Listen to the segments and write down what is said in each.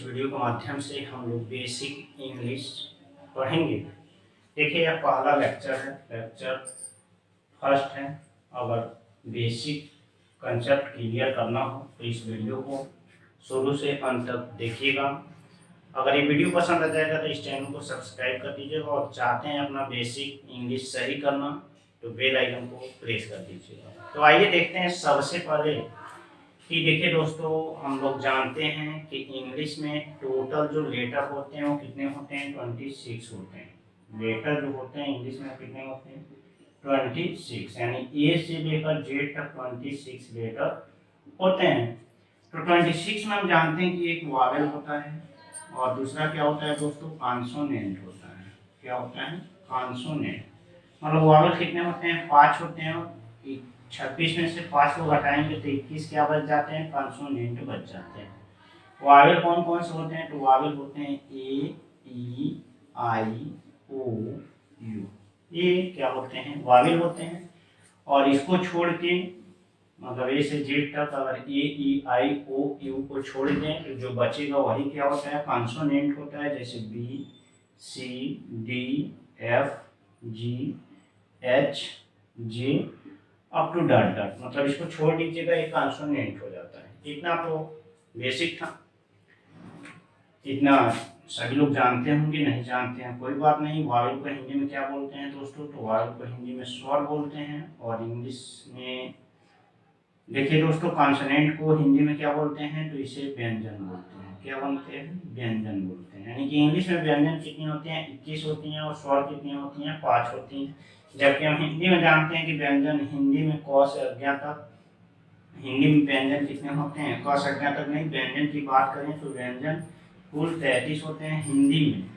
Video के माध्यम से हम लोग बेसिक इंग्लिश पढ़ेंगे। देखिए यह पहला लेक्चर है, लेक्चर फर्स्ट है। अगर बेसिक कंसेप्ट क्लियर करना हो तो इस वीडियो को शुरू से अंत तक देखिएगा। अगर ये वीडियो पसंद आ जाएगा तो इस चैनल को सब्सक्राइब कर दीजिएगा और चाहते हैं अपना बेसिक इंग्लिश सही करना तो बेल आइकन को प्रेस कर दीजिएगा। तो आइए देखते हैं सबसे पहले कि देखिए दोस्तों, हम लोग जानते हैं कि इंग्लिश में टोटल जो लेटर होते हैं वो कितने होते हैं, 26 होते हैं। लेटर जो होते हैं इंग्लिश में कितने होते हैं, 26, यानी ए से लेकर जेड तक 26 लेटर होते हैं। तो 26 में हम जानते हैं कि एक वावेल होता है और दूसरा क्या होता है दोस्तों, कॉन्सोनेंट होता है। क्या होता है, कॉन्सोनेंट। मतलब वावेल कितने होते हैं, 5 होते हैं। 26 में से 5 को घटाएंगे तो 21 क्या बच जाते हैं, कॉन्सोनेंट बच जाते हैं। वावेल कौन कौन से होते हैं, तो वावेल होते हैं ए, ई, आई, ओ, यू। ये क्या होते हैं, वावेल होते हैं। और इसको छोड़ के मतलब ए से जेड तक अगर ए, ई, आई, ओ, यू को छोड़ दें तो जो बचेगा वही क्या होता है, कॉन्सोनेंट होता है। जैसे B, C, D, F, ji, H, J up to dot dot. मतलब इसको छोड़ दीजिएगा, एक कॉन्सोनेंट हो जाता है। इतना तो बेसिक था, इतना सभी लोग जानते होंगे, नहीं जानते हैं कोई बात नहीं। वावेल को हिंदी में क्या बोलते हैं दोस्तों, तो वावेल को हिंदी में स्वर बोलते हैं। और इंग्लिश में देखिए दोस्तों, कॉन्सोनेंट को हिंदी में क्या बोलते हैं, तो इसे व्यंजन बोलते हैं। क्या बोलते हैं, व्यंजन बोलते हैं। यानी कि इंग्लिश में व्यंजन कितनी होती हैं, 21 होती हैं और स्वर कितनी होती हैं, 5 होती हैं। जबकि हम हिंदी में जानते हैं कि व्यंजन हिंदी में क से अज्ञा तक, हिंदी में व्यंजन कितने होते हैं, क से अज्ञा तक नहीं, व्यंजन की बात करें तो व्यंजन कुल 33 होते हैं हिंदी में।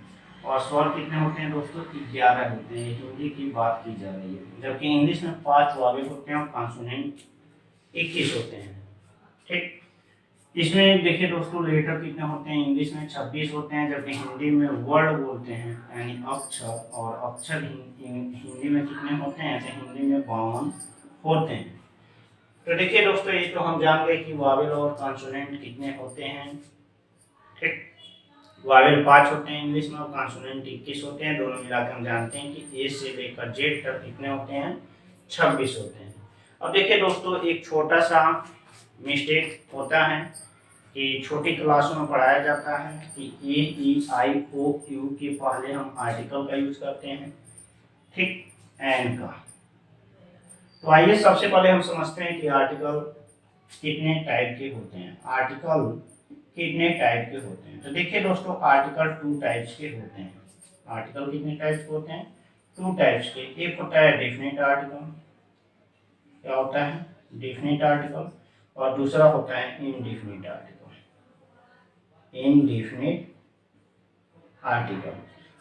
और स्वर कितने होते हैं दोस्तों, 11 होते हैं। हिंदी की बात की जा रही है। जबकि इंग्लिश में 5 वावेल होते हैं और कॉन्सोनेंट 21 होते हैं। ठीक, इसमें देखिए दोस्तों लेटर कितने होते हैं, इंग्लिश में 26 होते हैं। जबकि हिंदी में वर्ड बोलते हैं यानी अक्षर, और अक्षर हिंदी में कितने होते हैं, तो हिंदी में 52 होते हैं। तो देखिए दोस्तों, ये तो हम जान गए कि वावेल और कॉन्सोनेंट कितने होते हैं। ठीक, वावेल 5 होते हैं इंग्लिश में और कॉन्सोनेंट 21 होते हैं। दोनों मिलाकर हम जानते हैं कि ए से लेकर जेड तक कितने होते हैं, 26 होते हैं। अब देखिए दोस्तों, एक छोटा सा मिस्टेक होता है कि छोटी क्लासों में पढ़ाया जाता है कि ए, ई, आई, ओ, यू के पहले हम आर्टिकल का यूज करते हैं, ठीक, एन का। तो आइए सबसे पहले हम समझते हैं कि आर्टिकल कितने टाइप के होते हैं। आर्टिकल कितने टाइप के होते हैं, तो देखिए दोस्तों, आर्टिकल 2 टाइप्स के होते हैं। आर्टिकल कितने टाइप्स के होते हैं, 2 टाइप्स के। एक होता है डेफिनेट आर्टिकल। क्या होता है, डेफिनेट आर्टिकल। और दूसरा होता है इनडेफिनेट आर्टिकल। Indefinite article.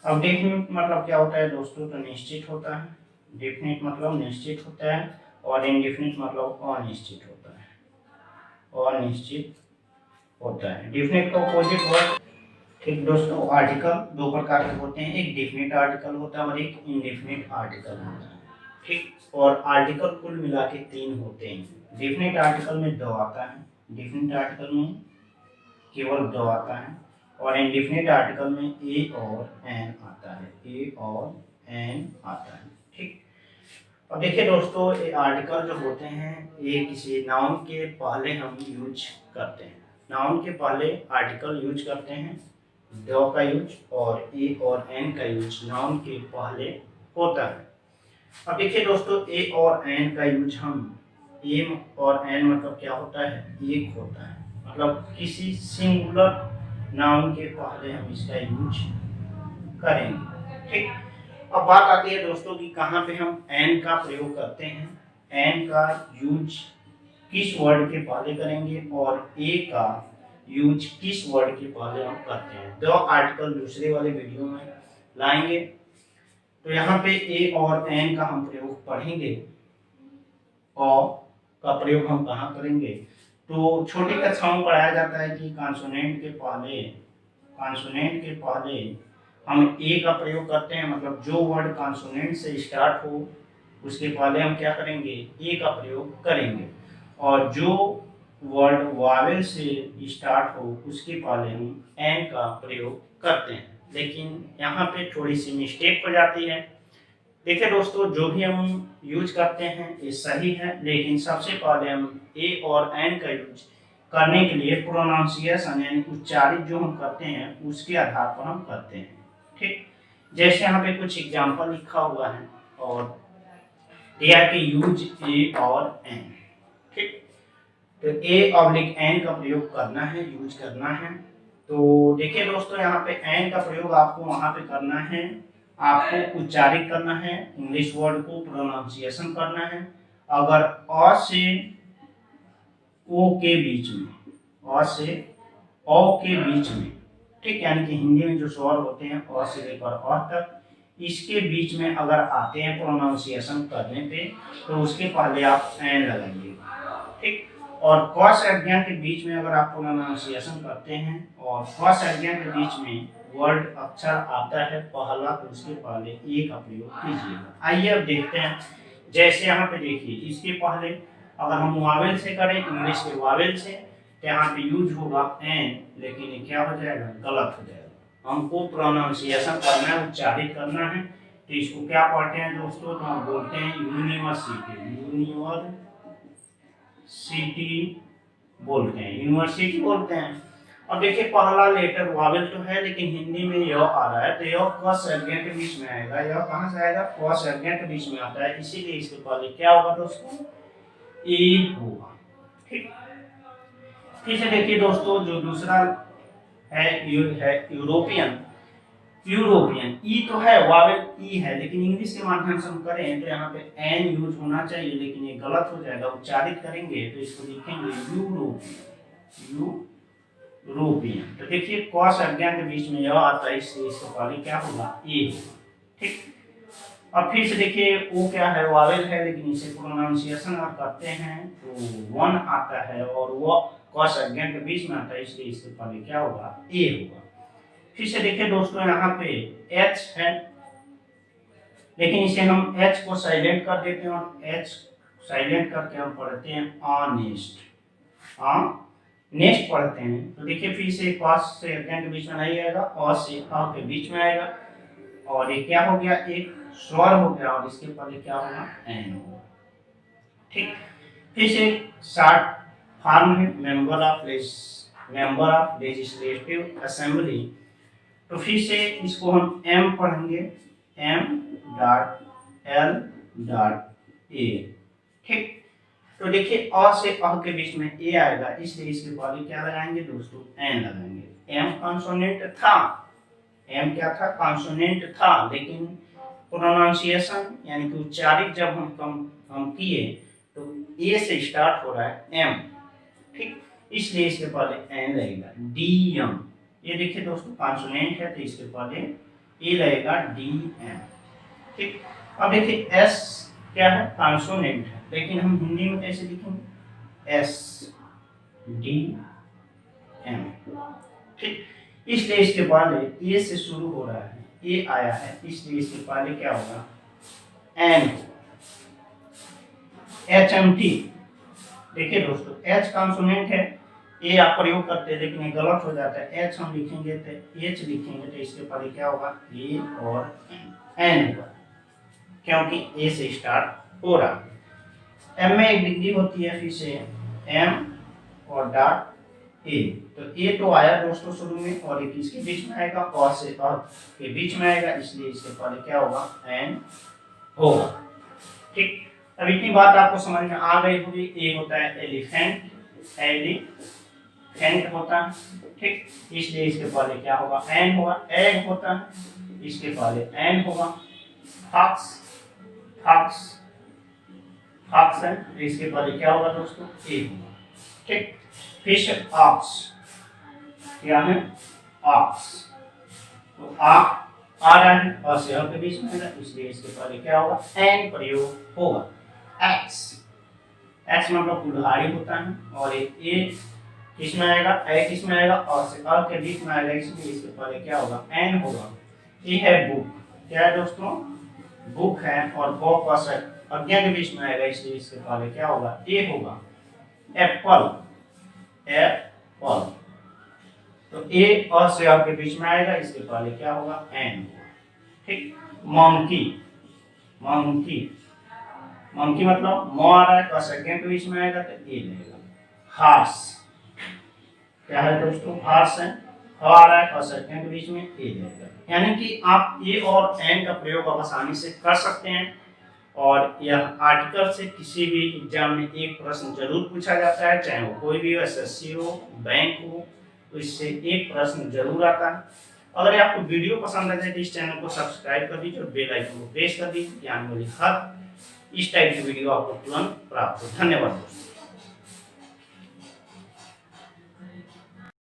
अब डेफिनेट मतलब क्या होता है दोस्तों, तो निश्चित होता है। डेफिनेट मतलब निश्चित होता है और इनडेफिनेट मतलब अनिश्चित होता है। अनिश्चित होता है। डेफिनेट का अपोजिट वर्ड। ठीक दोस्तों, आर्टिकल 2 प्रकार के होते हैं, एक डेफिनेट आर्टिकल होता है और एक इनडेफिनेट आर्टिकल होता है। ठीक, और आर्टिकल कुल मिला के 3 होते हैं। डेफिनेट आर्टिकल में 2 आता है, डेफिनेट आर्टिकल में केवल 2 आता है, और इनडेफिनेट आर्टिकल में ए और एन आता है। ए और एन आता है। ठीक, अब देखिए दोस्तों, ये आर्टिकल जो होते हैं ये किसी नाउन के पहले हम यूज करते हैं। नाउन के पहले आर्टिकल यूज करते हैं, दो का यूज, और ए और एन का यूज नाउन के पहले होता है। अब देखिए दोस्तों, ए और एन का यूज हम, ए और एन मतलब क्या होता है, एक होता है। मतलब किसी सिंगुलर नाउन के पहले हम इसका यूज करेंगे। ठीक, अब बात आती है दोस्तों कि कहाँ पे हम एन का प्रयोग करते हैं। एन का यूज किस वर्ड के पहले करेंगे और ए का यूज किस वर्ड के पहले हम करते हैं। 2 आर्टिकल दूसरे वाले वीडियो में लाएंगे। तो यहाँ पे ए और एन का हम प्रयोग पढ़ेंगे। और का प्रयोग हम कहाँ करेंगे, तो छोटी कक्षाओं में पढ़ाया जाता है कि कॉन्सोनेंट के पहले हम ए का प्रयोग करते हैं। मतलब जो वर्ड कॉन्सोनेंट से स्टार्ट हो उसके पहले हम क्या करेंगे, ए का प्रयोग करेंगे। और जो वर्ड वावेल से स्टार्ट हो उसके पहले हम एन का प्रयोग करते हैं, लेकिन यहाँ पे थोड़ी सी मिस्टेक हो जाती है। देखिए दोस्तों, जो भी हम यूज करते हैं ये सही है, लेकिन सबसे पहले हम ए और एन का यूज करने के लिए प्रोनाउंसिएशन यानी उच्चारित जो हम करते हैं उसके आधार पर हम करते हैं। ठीक, जैसे यहाँ पे कुछ एग्जाम्पल लिखा हुआ है और दिया है कि यूज ए और एन। ठीक, तो ए ऑब्लिक एन का प्रयोग करना है, यूज करना है। तो देखिए दोस्तों, यहाँ पे एन का प्रयोग आपको वहां पे करना है, आपको उच्चारित करना है, इंग्लिश वर्ड को प्रोनाउंसिएशन करना है। अगर अ से ओ के बीच में, अ से ओ के बीच में, ठीक, यानी कि हिंदी में जो स्वर होते हैं अ से लेकर अ तक, इसके बीच में अगर आते हैं प्रोनाउंसिएशन करने पे तो उसके पहले आप एन लगाएंगे। ठीक, और क संज्ञा के बीच में अगर आप प्रोनाउंसिएशन करते हैं और क संज्ञा के बीच में वर्ड अक्षर आता है पहला तो उसके पहले ए का प्रयोग कीजिएगा। आइए अब देखते हैं, जैसे यहाँ पे देखिए, इसके पहले अगर हम वावेल से करें, इंग्लिश के वावेल से, तो यहाँ पे यूज होगा एन, लेकिन ये क्या हो जाएगा, गलत हो जाएगा। हमको प्रोनाउंसिएशन करना है, उच्चारित करना है, तो इसको क्या पढ़ते हैं दोस्तों, तो हम बोलते हैं यूनिवर्सिटी, यूनिवर्सिटी बोलते हैं, यूनिवर्सिटी बोलते हैं। अब देखिए पहला लेटर वावेल तो है, लेकिन हिंदी में य आ रहा है, तो य क संज्ञा के बीच में आएगा। य कहाँ से आएगा, क संज्ञा के बीच में आता है, इसीलिए इसके पहले क्या होगा दोस्तों, ए होगा। ठीक, फिर से देखिए दोस्तों, जो दूसरा है यूरोपियन, यूरोपियन ई तो है, वावेल ई है, लेकिन इंग्लिश के माध्यम से हम करें तो यहाँ पे एन यूज होना चाहिए, लेकिन ये गलत हो जाएगा। उच्चारित करेंगे तो इसको लिखेंगे यूरोपियन, यूरोपियन। तो देखिए क संज्ञा के बीच में यह आता है, इससे इसके पहले क्या होगा, ए होगा। ठीक, अब फिर से देखिए ओ क्या है, वावेल है, लेकिन इसे प्रोनाउंसिएशन अगर करते हैं तो वन आता है और वो क संज्ञा के बीच में आता है, इसलिए इसके पहले क्या होगा, ए होगा। फिर से देखिए दोस्तों, यहाँ पे एच है, लेकिन इसे हम एच को साइलेंट कर देते हैं और एच साइलेंट करके हम पढ़ते हैं ऑनेस्ट, नेक्स्ट पढ़ते हैं। तो देखिए फिर से पास से अज्ञा के बीच में नहीं आएगा, और से अ के बीच में आएगा, और ये क्या हो गया, एक स्वर हो गया, और इसके पहले क्या होगा, एन होगा। ठीक, फिर से शॉर्ट फॉर्म है मेंबर ऑफ लेजिस्लेटिव असेंबली, तो फिर से इसको हम एम पढ़ेंगे, M.L.A। ठीक, तो देखिए अ से अ के बीच में ए आएगा, इसलिए इसके पहले क्या लगाएंगे दोस्तों, एन लगाएंगे। एम कॉन्सोनेंट था, एम क्या था, कॉन्सोनेंट था, लेकिन प्रोनाउंसिएशन यानी कि उच्चारित जब हम किए तो ए से स्टार्ट हो रहा है एम। ठीक, इसलिए इसके पहले एन लगेगा, डी एम। ये देखिए दोस्तों कॉन्सोनेंट है तो इसके पहले ए लगेगा, डी एम। ठीक, अब देखिए एस क्या है, कॉन्सोनेंट है, लेकिन हम हिंदी में कैसे लिखेंगे, एस डी एम। ठीक, इसलिए इसके पहले ए से शुरू हो रहा है, ए आया है, इसलिए इसके पहले क्या होगा, एन। एच एम टी, देखिए दोस्तों एच कॉन्सोनेंट है, ए आप प्रयोग करते हैं, लेकिन ये गलत हो जाता है। एच हम लिखेंगे तो एच लिखेंगे तो इसके पहले क्या होगा, ए और एन होगा, क्योंकि ए से स्टार्ट हो रहा है। एम में एक डिग्री होती है, फिर से एम और डॉट ए, तो ए तो आया दोस्तों शुरू में, और एक इसके बीच में आएगा, और से और के बीच में आएगा, इसलिए इसके पहले क्या होगा, एन होगा। ठीक, अब इतनी बात आपको समझ में आ गई होगी। ए होता है एलिफेंट, एलिफेंट होता है। ठीक, इसलिए इसके पहले क्या होगा, एन होगा। एग होता है, इसके पहले एन होगा। फॉक्स, फॉक्स, फॉक्स है, तो इसके पहले क्या होगा दोस्तों, ए होगा। ठीक, फिश, ऑक्स, क्या है, ऑक्स, तो आ रहा है और से के बीच में है, इसलिए इसके पहले क्या होगा, एन प्रयोग होगा। एक्स, एक्स मतलब कुल्हाड़ी होता है, और एक ए किस में आएगा, ए किस में आएगा, और से अ के बीच में आएगा, इसलिए इसके पहले क्या होगा, एन होगा। ये है बुक, क्या है दोस्तों, बुक है, और बो का अज्ञा के बीच में आएगा, इसलिए इसके पहले क्या होगा, ए होगा। Apple, Apple. तो ए और से आपके बीच में आएगा, इसके पहले क्या होगा, एन। ठीक। मंकी, मंकी, मंकी मतलब म आ रहा है तो सेकेंड के बीच में आएगा तो ए लगेगा। हार्स, क्या है दोस्तों, हार्स है, आ रहा है और सेकेंड के बीच में ए लगेगा। यानी कि आप ए और एन का प्रयोग आप आसानी से कर सकते हैं। और यह आर्टिकल से किसी भी एग्जाम में एक प्रश्न जरूर पूछा जाता है, चाहे वो कोई भी हो, एसएससी हो, बैंक हो, तो इससे एक प्रश्न जरूर आता है। अगर आपको वीडियो पसंद आ जाए तो इस चैनल को सब्सक्राइब कर दीजिए और बेल आइकन को प्रेस कर दीजिए, आने वाली हर इस टाइप की वीडियो आपको तुरंत प्राप्त हो। धन्यवाद दोस्तों।